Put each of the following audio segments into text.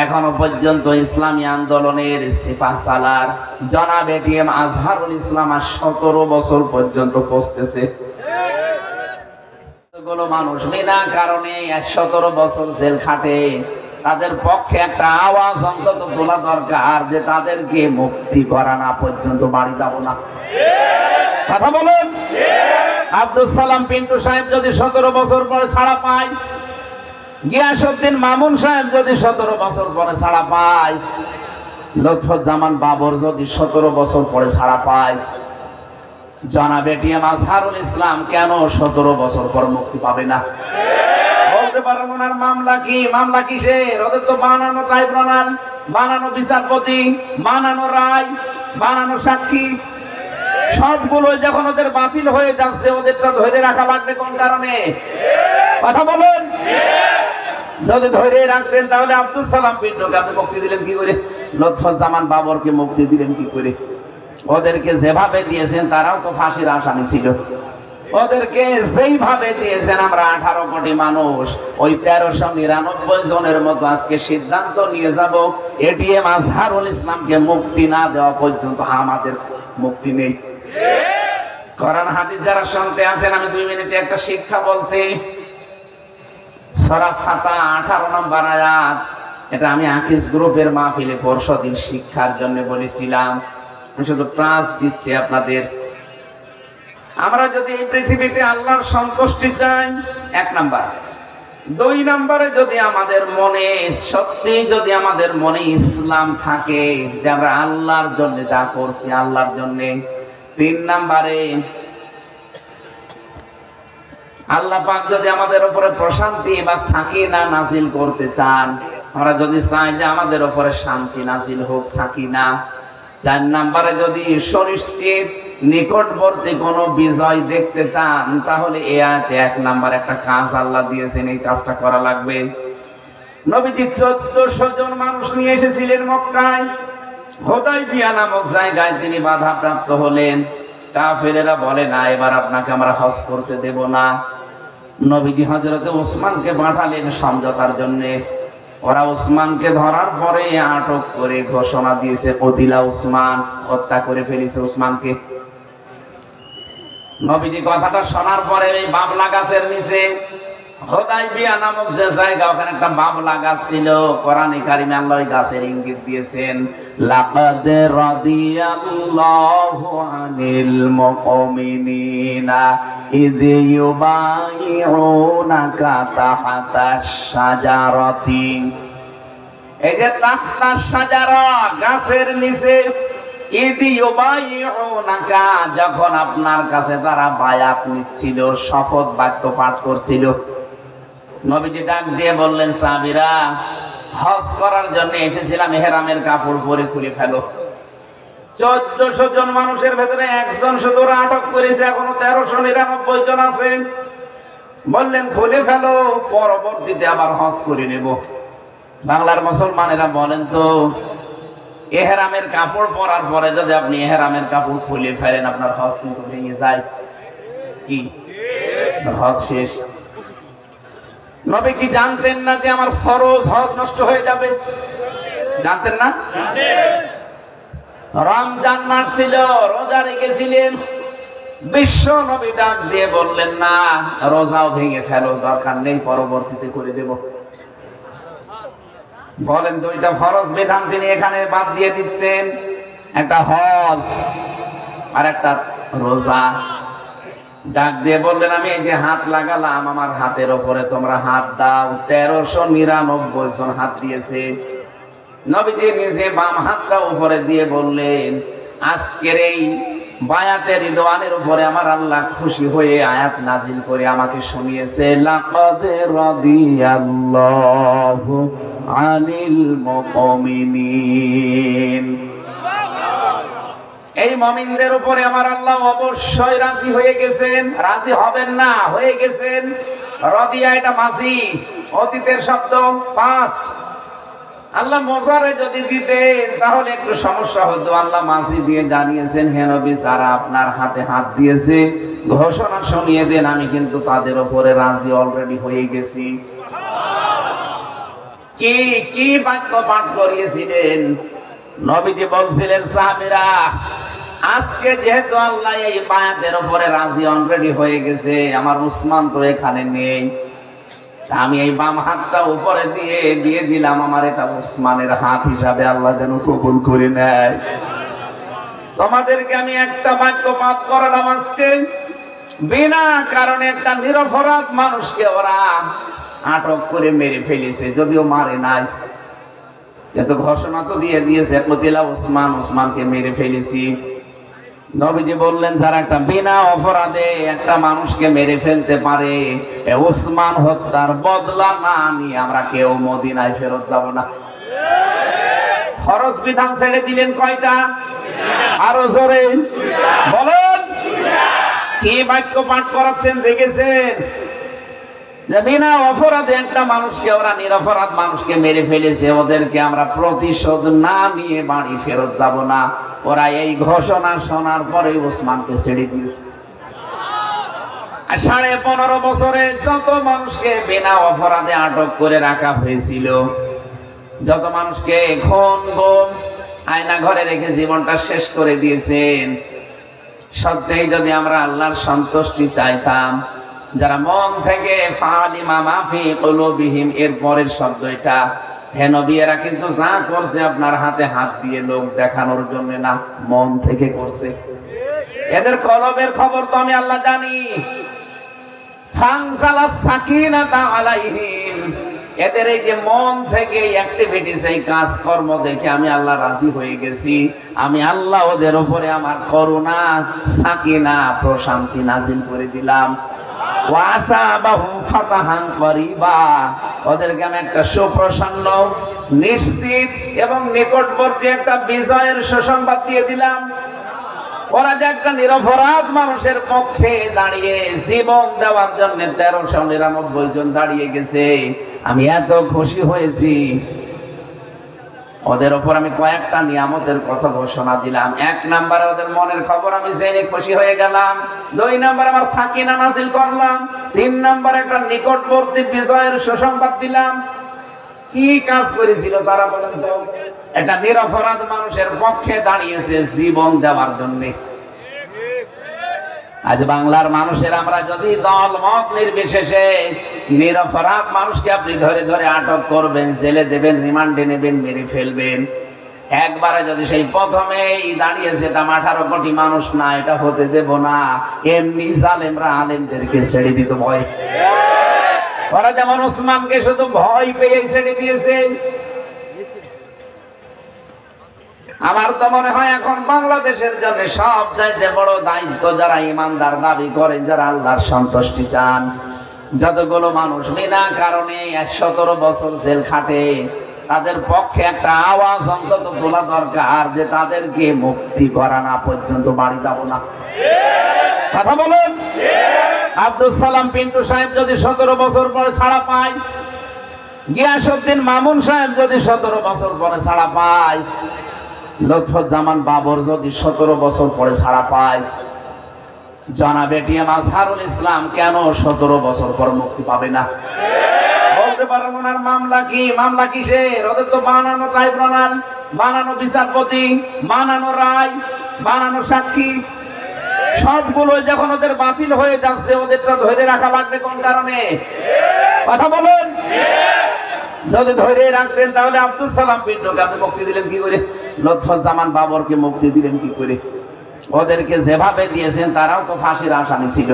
এখনো পর্যন্ত ইসলামী আন্দোলনের সিপাহসালার জনাব এটিএম আজহারুল ইসলাম আর 17 বছর পর্যন্ত পৌঁছতেছে। মানুষ বিনা কারণে 17 বছর জেল খাটে, তাদের পক্ষে একটা আওয়াজ অন্তত তোলা দরকার যে তাদেরকে মুক্তি করা না পর্যন্ত বাড়ি যাব না। কথা বলুন। আব্দুল সালাম পিন্টু সাহেব যদি 17 বছর পরে ছাড়া পায়, গিয়াসউদ্দিন মামুন সাহেব যদি 17 বছর পরে ছাড়া পায়, লুৎফুজ্জামান বাবর যদি 17 বছর পরে ছাড়া পায়, জনাব এটিএম আজহারুল ইসলাম কেন 17 বছর পর মুক্তি পাবে না? বলতে পারেন ওনার মামলা কি? মামলা কিসের? ওদের তো বানানো ট্রাইব্যুনাল, বানানো বিচারপতি, বানানো রায়, বানানো সাক্ষী, সবগুলো যখন ওদের বাতিল হয়ে যাচ্ছে, ওদেরটা ধরে রাখা লাগবে কোন কারণে? কথা বলুন। যদি ধরে রাখতেন তাহলে আব্দুল সালাম পিন্টুকে আপনি মুক্তি দিলেন কি করে? লুৎফুজ্জামান বাবরকে মুক্তি দিলেন কি করে? ওদেরকে যেভাবে দিয়েছেন তারাও তো ফাঁসির আসামি ছিল। ওদেরকে যেইভাবে দিয়েছেন, আমরা 18 কোটি মানুষ ওই 1399 জনের মতো আজকে সিদ্ধান্ত নিয়ে যাব এটিএম আজহারুল ইসলামকে মুক্তি না দেওয়া পর্যন্ত আমাদের মুক্তি নেই। কোরআন হাদিস যারা শুনতে আছেন, আমি 2 মিনিটে একটা শিক্ষা বলছি। সূরা ফাতিহা 18 নম্বর আয়াত, এটা আমি আকিস গ্রুপের মাহফিলে পরশুদিন শিক্ষার জন্য বলেছিলাম। আমি শুধু ক্লাস দিচ্ছি আপনাদের। আমরা যদি এই পৃথিবীতে আল্লাহর সন্তুষ্টি চাই, 1 নাম্বার। 2 নম্বরে যদি আমাদের মনে সত্যি যদি আমাদের মনে ইসলাম থাকে যে আমরা আল্লাহর জন্য যা করছি আল্লাহর জন্য। 3 নম্বরে আল্লাহ পাক যদি আমাদের উপরে প্রশান্তি বা সাকিনা নাজিল করতে চান, আমরা যদি চাই যে আমাদের উপরে শান্তি নাজিল হোক, সাকিনা। 4 নম্বরে যদি সুনিশ্চিত নিকটবর্তী কোনো বিজয় দেখতে চান, তাহলে এই আয়াতে 1 নাম্বার একটা কাজ আল্লাহ দিয়েছেন, এই কাজটা করা লাগবে। নবীজি 1400 জন মানুষ নিয়ে এসেছিলেন মক্কায়। হুদায়বিয়া নামক জায়গায় তিনি বাধাপ্রাপ্ত হলেন। কাফেরেরা বলে, না এবার আপনাকে আমরা হজ করতে দেব না। নবীজি হযরত ওসমানকে পাঠালেন সমঝোতার জন্য। ওরা ওসমানকে ধরার পরে আটক করে ঘোষণা দিয়েছে কতিলা ওসমান, হত্যা করে ফেলেছে ওসমানকে। নবীজি কথাটা শোনার পরে এই বাবলা গাছের নিচে, হুদায়বিয়া নামক যে জায়গা, ওখানে একটা বাবলা গাছ ছিল। কোরআনে কারিমে আল্লাহ ওই গাছের ইঙ্গিত দিয়েছেন, লাকাদ রাদিয়াল্লাহু আনিল মুমিনিনা ইয ইউবাইউনাকা তাহতাশ শাজারাতি। এই যে তাহতাশ শাজারা, গাছের নিচে, ইয ইউবাইউনাকা, যখন আপনার কাছে তারা বায়াত নিচ্ছিল, শপথ বাক্য পাঠ করছিল, নবীজি ডাক দিয়ে বললেন, সাহাবীরা হজ করার জন্য এসেছিলাম, ইহরামের কাপড় পরে খুলে ফেলো। 1400 জন মানুষের ভেতরে 1 জন শুধু আটক করেছে, এখনো 1399 জন আছে। বললেন খুলে ফেলো, পরবর্তীতে আবার হজ করে নেব। বাংলার মুসলমানেরা বলেন তো, ইহরামের কাপড় পরার পরে যদি আপনি ইহরামের কাপড় খুলে ফেলেন, আপনার হজ কিন্তু ভেঙে যায়। কি হজ শেষ? নবী কি জানতেন না যে আমার ফরজ হজ নষ্ট হয়ে যাবে? জানতেন না? রমজান মাস ছিল, রোজা রেখেছিলেন। বিশ্ব নবী ডাক দিয়ে বললেন, না রোজাও ভেঙে ফেলো, দরকার নেই, পরবর্তীতে করে দেব। বলেন তো, এটা ফরজ বিধান তিনি এখানে বাদ দিয়ে দিচ্ছেন, একটা হজ আর একটা রোজা। ডাক দিয়ে বললেন, আমি এই যে হাত লাগালাম, আমার হাতের ওপরে তোমরা হাত দাও। 1399 জন হাত দিয়েছে। নবীজি নিজে বাম হাতটা উপরে দিয়ে বললেন, আজকের এই বায়াতের রিদওয়ানের উপরে আমার আল্লাহ খুশি হয়ে আয়াত নাজিল করে আমাকে শুনিয়েছে, লাকাদ রাদিয়াল্লাহু আনিল মুমিনিন। এই মুমিনদের উপরে আমার আল্লাহ অবশ্যই রাজি হয়ে গেছেন। রাজি হবেন না, হয়ে গেছেন। রাদিয়া এটা মাজি, অতীতের শব্দ, পাস্ট। আল্লাহ মোজারে যদি দিতেন তাহলে একটু সমস্যা হতো। আল্লাহ মাজি দিয়ে জানিয়েছেন, হে নবী, যারা আপনার হাতে হাত দিয়েছে ঘোষণা শুনিয়ে দেন, আমি কিন্তু তাদের উপরে রাজি অলরেডি হয়ে গেছি। কি কি বাক্য পাঠ করিয়েছিলেন? নবীজি বলছিলেন, সাহাবীরা, আজকে যেহেতু আল্লাহ এই বায়াতের উপরে রাজি অলরেডি হয়ে গেছে, আমার উসমান তো এখানে নেই, আমি এই বাম হাতটা উপরে দিয়ে দিলাম, আমার এটা উসমানের হাত হিসাবে আল্লাহ যেন কবুল করে নেয়। তোমাদেরকে আমি একটা বাক্য পাঠ করালাম আজকে, বিনা কারণে একটা নিরপরাধ মানুষকে ওরা আটক করে মেরে ফেলেছে, যদিও মারে নাই, কিন্তু ঘোষণা তো দিয়ে দিয়েছে কতিলা উসমান, উসমানকে মেরে ফেলেছি। নবীজি বললেন, যারা একটা বিনা অপরাধে একটা মানুষকে মেরে ফেলতে পারে, উসমান হত্যার বদলা না নিয়ে আমরা কেউ মদিনায় ফেরত যাব না। ফরজ বিধান ছেড়ে দিলেন কয়টা? আরো জোরে বলেন। কি বাক্য পাঠ করাচ্ছেন দেখেছেন? যে বিনা অপরাধে একটা মানুষকে ওরা নিরপরাধ মানুষকে মেরে ফেলেছে, ওদেরকে আমরা প্রতিশোধ না নিয়ে বাড়ি ফেরত যাব না। ওরা এই ঘোষণা শোনার পরে উসমানকে ছেড়ে দিয়েছে। আর 15.5 বছরে যত মানুষকে বিনা অপরাধে আটক করে রাখা হয়েছিল, যত মানুষকে খুন গুম আয়না ঘরে রেখে জীবনটা শেষ করে দিয়েছেন, সত্যিই যদি আমরা আল্লাহর সন্তুষ্টি চাইতাম, যারা মন থেকে ফালিমা মাফি কুলুবিহিম, এর পরের শব্দ এটা, হে নবী, এরা কিন্তু যা করছে আপনার হাতে হাত দিয়ে লোক দেখানোর জন্য না, মন থেকে করছে। এদের কলবের খবর তো আমি আল্লাহ জানি। ফানজালাস সাকিনাতা আলাইহিম, এদের এই যে মন থেকে অ্যাক্টিভিটিস, এই কাজকর্ম দেখে আমি আল্লাহ রাজি হয়ে গেছি। আমি আল্লাহ ওদের উপরে আমার করুণা, সাকিনা, প্রশান্তি নাজিল করে দিলাম। ওয়াসাবাহুম ফাতাহান করিবা, ওদেরকে আমি একটা সুপ্রসন্ন, নিশ্চিত এবং নিকটবর্তী একটা বিজয়ের সুসংবাদ দিয়ে দিলাম। ওরা যে একটা নিরপরাধ মানুষের পক্ষে দাঁড়িয়ে জীবন দেওয়ার জন্য 1399 জন দাঁড়িয়ে গেছে, আমি এত খুশি হয়েছি। ওদের ওপর আমি কয়েকটা নিয়ামতের কথা ঘোষণা দিলাম। 1 নম্বরে ওদের মনের খবর আমি জেনে খুশি হয়ে গেলাম। 2 নম্বরে আমার সাকিনা নাজিল করলাম। 3 নম্বরে একটা নিকটবর্তী বিজয়ের সুসংবাদ দিলাম। কি কাজ করেছিল তারা বলেন তো? একটা নিরপরাধ মানুষের পক্ষে দাঁড়িয়েছে জীবন দেওয়ার জন্য। আজ বাংলার মানুষের আমরা যদি দল মত নির্বিশেষে নিরপরাধ মানুষকে আপনি ধরে ধরে আটক করবেন, জেলে দেবেন, রিমান্ডে নেবেন, মেরে ফেলবেন, একবারে যদি সেই প্রথমেই দাঁড়িয়েছে এটা 18 কোটি মানুষ না, এটা হতে দেব না। এমনি জালেমরা আলেমদেরকে ছেড়ে দিত ভয়। ওরা যেমন ওসমানকে শুধু ভয় পেয়ে ছেড়ে দিয়েছে। আমার তো মনে হয় এখন বাংলাদেশের জন্য সব চাইতে বড় দায়িত্ব, যারা ইমানদার দাবি করেন, যারা আল্লাহর সন্তুষ্টি চান, যতগুলো মানুষ বিনা কারণে 17 বছর জেল খাটে, তাদের পক্ষে একটা আওয়াজ অন্তত তোলা দরকার যে তাদেরকে মুক্তি করা না পর্যন্ত বাড়ি যাব না। কথা বলেন। আব্দুল সালাম পিন্টু সাহেব যদি 17 বছর পরে ছাড়া পায়, গিয়াসউদ্দিন মামুন সাহেব যদি 17 বছর পরে ছাড়া পায়, লুৎফুজ্জামান বাবর যদি 17 বছর পরে ছাড়া পায়, জনাব এটিএম আজহারুল ইসলাম কেন 17 বছর পর মুক্তি পাবে না? বলতে পারেন ওনার মামলা কি? মামলা কিসের? ওদের তো বানানো ট্রাইব্যুনাল, বানানো বিচারপতি, বানানো রায়, বানানো সাক্ষী, সবগুলো যখন ওদের বাতিল হয়ে যাচ্ছে, ওদেরটা ধরে রাখা লাগবে কোন কারণে? কথা বলেন। যদি ধরে রাখতেন তাহলে আব্দুল সালাম পিন্টুকে আপনি মুক্তি দিলেন কি করে? লুৎফুজ্জামান বাবরকে মুক্তি দিলেন কি করে? ওদেরকে যেভাবে দিয়েছেন তারাও তো ফাঁসির আসামি ছিল।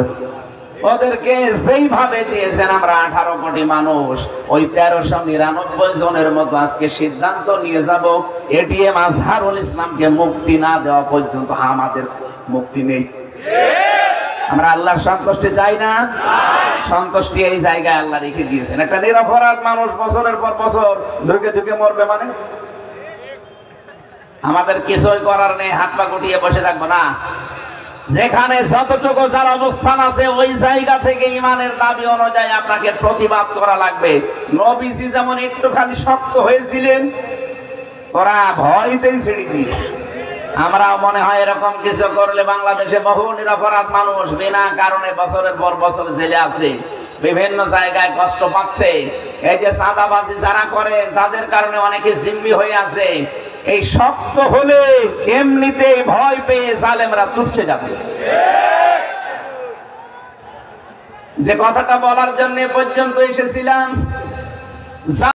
ওদেরকে যেইভাবে দিয়েছেন আমরা 18 কোটি মানুষ, ওই 1399 জনের মতো আজকে সিদ্ধান্ত নিয়ে যাব, এটিএম আজহারুল ইসলামকে মুক্তি না দেওয়া পর্যন্ত আমাদের মুক্তি নেই। আমরা আল্লাহর সন্তুষ্টি চাই না? সন্তুষ্টি এই জায়গায় আল্লাহ রেখে দিয়েছেন। একটা নিরপরাধ মানুষ বছরের পর বছর ঢুকে ঢুকে মরবে মানে? আমাদের কিছুই করার নেই, হাত পা গুটিয়ে বসে থাকবো না। যেখানে যতটুকু যার অবস্থান আছে ওই জায়গা থেকে ইমানের দাবি অনুযায়ী আপনাকে প্রতিবাদ করা লাগবে। নবীজি যেমন একটুখানি শক্ত হয়েছিলেন, ওরা ভয়তেই ছেড়ে দিয়েছে। আমরা মনে হয় এরকম কিছু করলে বাংলাদেশে বহু নিরপরাধ মানুষ বিনা কারণে বছরের পর বছর জেলে আছে, বিভিন্ন জায়গায় কষ্ট পাচ্ছে। এই যে চাঁদাবাজি যারা করে তাদের কারণে অনেকে জিম্মি হয়ে আছে। এই শক্ত হলে এমনিতেই ভয় পেয়ে জালেমরা চুপসে যাবে। যে কথাটা বলার জন্য পর্যন্ত এসেছিলাম।